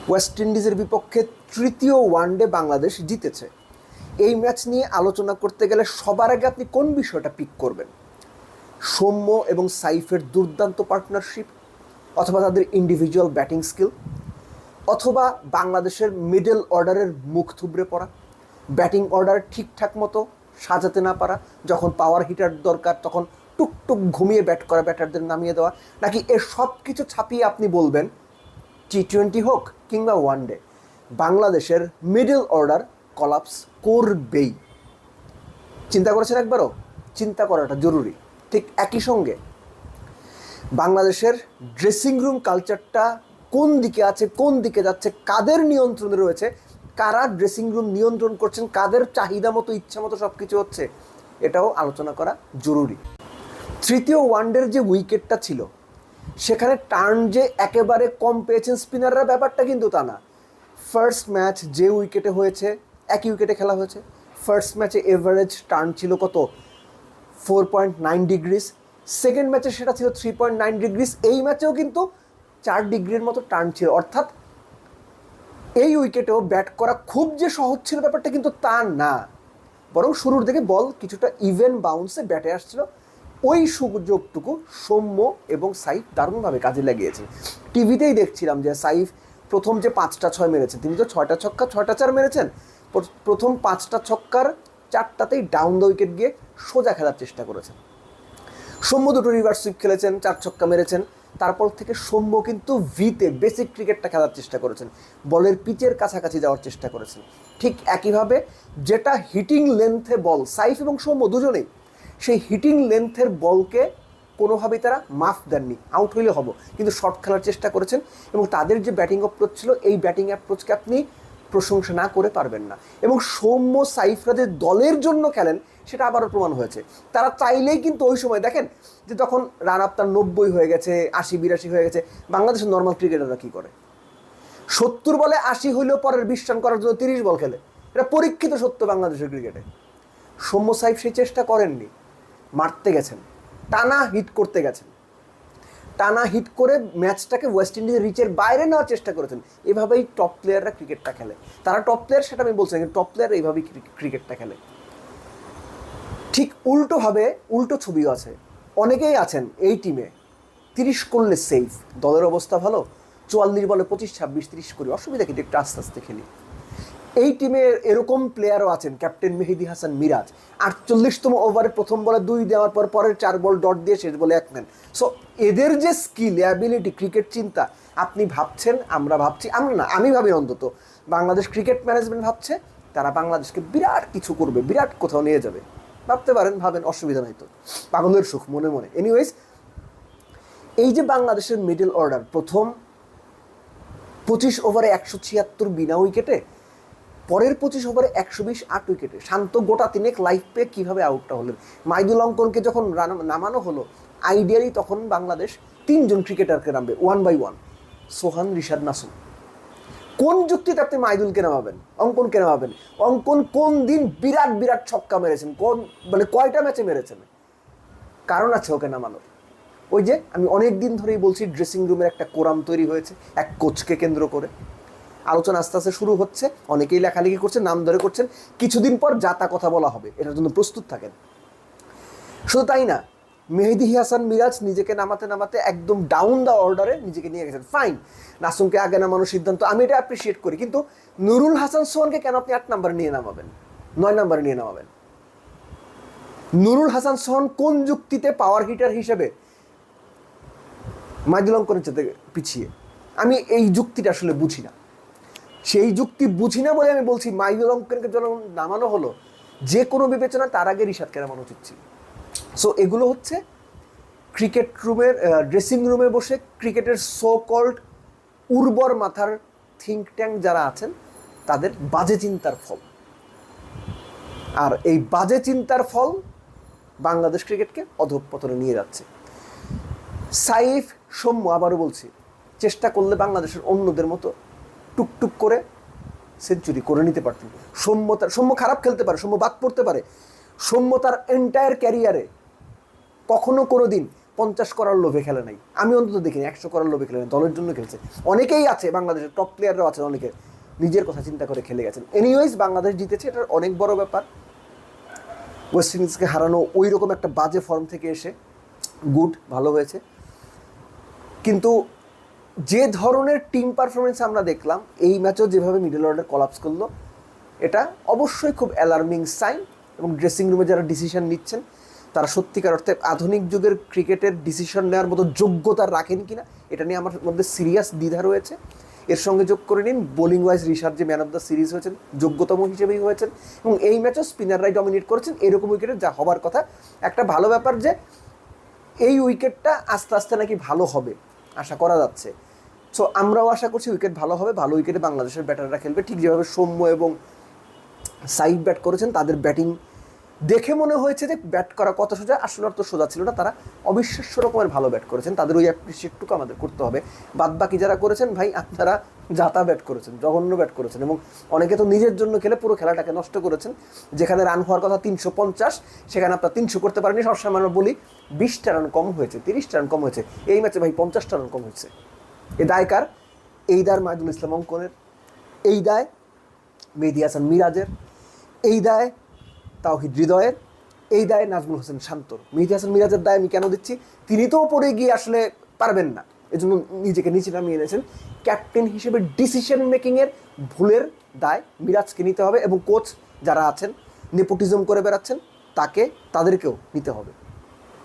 West ইন্ডিজের বিপক্ষে তৃতীয় ওয়ানডে বাংলাদেশ জিতেছে। এই ম্যাচ নিয়ে আলোচনা করতে গেলে সবার আগে আপনি কোন বিষয়টা পিক করবেন? সৌম্য এবং সাইফের দুর্দান্ত পার্টনারশিপ, অথবা তাদের ইন্ডিভিজুয়াল ব্যাটিং স্কিল, অথবা বাংলাদেশের মিডল অর্ডারের মুখ থুবড়ে পড়া, ব্যাটিং অর্ডার ঠিকঠাক মতো সাজাতে না পারা, যখন পাওয়ার হিটার দরকার তখন টুকটুক ঘুমিয়ে ব্যাট করা ব্যাটারদের নামিয়ে দেওয়া, নাকি এর সব কিছু ছাপিয়ে আপনি বলবেন টি-20 হোক কিংবা ওয়ানডে বাংলাদেশের মিডল অর্ডার কলাপস করবেই? চিন্তা করেছেন একবারও? চিন্তা করাটা জরুরি। ঠিক একই সঙ্গে বাংলাদেশের ড্রেসিং রুম কালচারটা কোন দিকে আছে, কোন দিকে যাচ্ছে, কাদের নিয়ন্ত্রণে রয়েছে, কারা ড্রেসিং রুম নিয়ন্ত্রণ করছেন, কাদের চাহিদা মতো ইচ্ছা মতো সব কিছু হচ্ছে, এটাও আলোচনা করা জরুরি। তৃতীয় ওয়ানডের যে উইকেটটা ছিল সেখানে টার্ন যে একেবারে কম পেয়েছেন স্পিনাররা, ব্যাপারটা কিন্তু তা না। ফার্স্ট ম্যাচ যে উইকেটে হয়েছে, একই উইকেটে খেলা হয়েছে, ফার্স্ট ম্যাচে এভারেজ টার্ন ছিল কত? 4.9 ডিগ্রিজ। সেকেন্ড ম্যাচে সেটা ছিল 3.9 ডিগ্রিজ। এই ম্যাচেও কিন্তু 4 ডিগ্রির মতো টার্ন ছিল। অর্থাৎ এই উইকেটেও ব্যাট করা খুব যে সহজ ছিল ব্যাপারটা কিন্তু তা না, বরং শুরুর দিকে বল কিছুটা ইভেন বাউন্সে ব্যাটে আসছিল। ওই সুযোগটুকু সৌম্য এবং সাইফ দারুণভাবে কাজে লাগিয়েছে। টিভিতেই দেখছিলাম যে সাইফ প্রথম যে 5টা 6 মেরেছেন, তিনি তো 6টা ছক্কা 6টা 4 মেরেছেন। প্রথম 5টা ছক্কার 4টাতেই ডাউন দ্য উইকেট গিয়ে সোজা খেলার চেষ্টা করেছেন। সৌম্য দুটো রিভার্স সুইপ খেলেছেন, 4 ছক্কা মেরেছেন। তারপর থেকে সৌম্য কিন্তু ভিতে বেসিক ক্রিকেটটা খেলার চেষ্টা করেছেন, বলের পিচের কাছাকাছি যাওয়ার চেষ্টা করেছেন। ঠিক একইভাবে যেটা হিটিং লেন্থে বল, সাইফ এবং সৌম্য দুজনেই সেই হিটিং লেন্থের বলকে কোনোভাবেই তারা মাফ দেননি। আউট হইলে হবো, কিন্তু শর্ট খেলার চেষ্টা করেছেন। এবং তাদের যে ব্যাটিং অ্যাপ্রোচ ছিল, এই ব্যাটিং অ্যাপ্রোচকে আপনি প্রশংসা না করে পারবেন না। এবং সৌম্য সাইফরা যে দলের জন্য খেলেন সেটা আবারও প্রমাণ হয়েছে। তারা চাইলেই কিন্তু ওই সময় দেখেন যে তখন রান আপ তার 90 হয়ে গেছে, 80-82 হয়ে গেছে, বাংলাদেশের নর্মাল ক্রিকেটাররা কী করে? 70 বলে 80 হইলেও পরের 20 রান করার জন্য 30 বল খেলে। এটা পরীক্ষিত সত্য বাংলাদেশের ক্রিকেটে। সৌম্য সাইফ সেই চেষ্টা করেননি, মারতে গেছেন, টানা হিট করতে গেছেন, টানা হিট করে ম্যাচটাকে ওয়েস্ট ইন্ডিজের রিচের বাইরে নেওয়ার চেষ্টা করেছেন। এভাবেই টপ প্লেয়াররা ক্রিকেটটা খেলে। তারা টপ প্লেয়ার সেটা আমি বলছি না, কিন্তু টপ প্লেয়ার এইভাবেই ক্রিকেটটা খেলে। ঠিক উল্টোভাবে উল্টো ছবিও আছে। অনেকেই আছেন এই টিমে 30 করলে সেফ, দলের অবস্থা ভালো, 44 বলে 25, 26, 30 করি, অসুবিধা কিন্তু একটু আস্তে আস্তে খেলি। এই টিমে এরকম প্লেয়ারও আছেন, ক্যাপ্টেন মেহেদী হাসান মিরাজ 48তম ওভারে প্রথম বলে 2 দেওয়ার পর পরের 4 বল ডট দিয়ে শেষ বলে 1 নেন। সো এদের যে স্কিল, অ্যাবিলিটি, ক্রিকেট চিন্তা, আপনি ভাবছেন, আমরা ভাবছি, আমরা না, আমি ভাবি অন্তত বাংলাদেশ ক্রিকেট ম্যানেজমেন্ট ভাবছে তারা বাংলাদেশকে বিরাট কিছু করবে, বিরাট কোথাও নিয়ে যাবে। ভাবতে পারেন, ভাবেন, অসুবিধা নাই তো, পাগলের সুখ মনে মনে। এনিওয়েজ, এই যে বাংলাদেশের মিডল অর্ডার প্রথম 25 ওভারে 176 বিনা উইকেটে, পরের 25 ওভারে 120 8 উইকেটে, শান্ত গোটা 3 লাইফ পেয়ে কীভাবে আউটটা হলেন? মাইদুল অঙ্কনকে যখন নামানো হলো, আইডিয়ালি তখন বাংলাদেশ 3 জন ক্রিকেটারকে নামবে 1 বাই 1, সোহান, রিশাদ, নাসুম। কোন যুক্তিতে আপনি মাইদুলকে নামাবেন, অঙ্কনকে নামাবেন? অঙ্কন কোন দিন বিরাট বিরাট ছক্কা মেরেছেন, কয়টা ম্যাচে মেরেছেন? কারণ আছে ওকে নামানোর। ওই যে আমি অনেক দিন ধরেই বলছি, ড্রেসিং রুমের একটা কোরাম তৈরি হয়েছে এক কোচকে কেন্দ্র করে। আলোচনা আস্তে আস্তে শুরু হচ্ছে, অনেকেই লেখালেখি করছেন, নাম ধরে করছেন। কিছুদিন পর যাতা কথা বলা হবে, এটার জন্য প্রস্তুত থাকেন। শুধু তাই না, মেহেদী হাসান মিরাজ নিজেকে নামাতে নামাতে একদম ডাউন দ্য অর্ডারে নিজেকে নিয়ে গেছেন। ফাইন, নাসুমকে আগে নামানোর সিদ্ধান্ত, আমি এটা অ্যাপ্রিসিয়েট করি। কিন্তু নুরুল হাসান সোহানকে কেন আপনি 8 নম্বরে নিয়ে নামাবেন, 9 নম্বরে নিয়ে নামাবেন? নুরুল হাসান সোহান কোন যুক্তিতে পাওয়ার হিটার হিসেবে মাইদুল অঙ্কনের সাথে পিছিয়ে? আমি এই যুক্তিটা আসলে বুঝি না। সেই যুক্তি বুঝি না বলে আমি বলছি মাইদুল অঙ্কনকে যখন নামানো হলো, যে কোনো বিবেচনা তার আগে রিশাদকে নামানো উচিত ছিল। সো এগুলো হচ্ছে ক্রিকেট রুমের, ড্রেসিং রুমে বসে ক্রিকেটের সো কল্ড উর্বর মাথার থিঙ্ক ট্যাঙ্ক যারা আছেন তাদের বাজে চিন্তার ফল। আর এই বাজে চিন্তার ফল বাংলাদেশ ক্রিকেটকে অধঃপতনে নিয়ে যাচ্ছে। সাইফ, সৌম্য, আবারও বলছি, চেষ্টা করলে বাংলাদেশের অন্যদের মতো টুকটুক করে সেঞ্চুরি করে নিতে পারতেন। সৌম্য খারাপ খেলতে পারে, সৌম্য বাদ পড়তে পারে। সৌম্য তার এন্টায়ার ক্যারিয়ারে কখনো কোনো দিন 50 করার লোভে খেলে নাই, আমি অন্তত দেখিনি 100 করার লোভে খেলে নাই, দলের জন্য খেলছে। অনেকেই আছে বাংলাদেশের টপ প্লেয়াররাও আছে, অনেকে নিজের কথা চিন্তা করে খেলে গেছেন। এনিওয়েজ বাংলাদেশ জিতেছে, এটা অনেক বড় ব্যাপার। ওয়েস্ট ইন্ডিজকে হারানো ওই রকম একটা বাজে ফর্ম থেকে এসে গুড, ভালো হয়েছে। কিন্তু যে ধরনের টিম পারফরমেন্স আমরা দেখলাম, এই ম্যাচও যেভাবে মিডল অর্ডার কলাপস করলো, এটা অবশ্যই খুব অ্যালার্মিং সাইন। এবং ড্রেসিং রুমে যারা ডিসিশন নিচ্ছেন তারা সত্যিকার অর্থে আধুনিক যুগের ক্রিকেটের ডিসিশন নেওয়ার মতো যোগ্যতা রাখেন কিনা, এটা নিয়ে আমার মধ্যে সিরিয়াস দ্বিধা রয়েছে। এর সঙ্গে যোগ করে নিন বোলিং ওয়াইজ ঋষাদ যে ম্যান অফ দ্য সিরিজ হয়েছেন, যোগ্যতম হিসেবেই হয়েছেন, এবং এই ম্যাচও স্পিনাররাই ডমিনেট করেছেন এরকম উইকেটে, যা হবার কথা। একটা ভালো ব্যাপার যে এই উইকেটটা আস্তে আস্তে নাকি ভালো হবে, আশা করা যাচ্ছে। সো আমরাও আশা করছি উইকেট ভালো হবে, ভালো উইকেটে বাংলাদেশের ব্যাটাররা খেলবে। ঠিক যেভাবে সৌম্য এবং সাইফ ব্যাট করেছেন, তাদের ব্যাটিং দেখে মনে হয়েছে যে ব্যাট করা কত সোজা, আসলে তো সোজা ছিল না, তারা অবিশ্বাস্য রকমের ভালো ব্যাট করেছেন, তাদের ওই অ্যাপ্রিসিয়েটটুকু আমাদের করতে হবে। বাদ বাকি যারা করেছেন ভাই, আপনারা জাতা ব্যাট করেছেন, জঘন্য ব্যাট করেছেন, এবং অনেকে তো নিজের জন্য খেলে পুরো খেলাটাকে নষ্ট করেছেন। যেখানে রান হওয়ার কথা 350, সেখানে আপনার 300 করতে পারেনি। সবসময় আমরা বলি 20টা রান কম হয়েছে, 30টা রান কম হয়েছে, এই ম্যাচে ভাই 50টা রান কম হয়েছে। এ দায় কার? এই দায় মাহিদুল ইসলাম অঙ্কনের, এই দায় মেহেদী হাসান মিরাজের, এই দায় তাওহিদ হৃদয়ের, এই দায় নাজমুল হোসেন শান্তর। মেহেদী হাসান মিরাজের দায় আমি কেন দিচ্ছি? তিনি তো পড়ে গিয়ে আসলে পারবেন না, এজন্য নিজেকে নিচে নামিয়ে এনেছেন। ক্যাপ্টেন হিসেবে ডিসিশন মেকিংয়ের ভুলের দায় মিরাজকে নিতে হবে, এবং কোচ যারা আছেন নেপোটিজম করে বেড়াচ্ছেন তাদেরকেও নিতে হবে।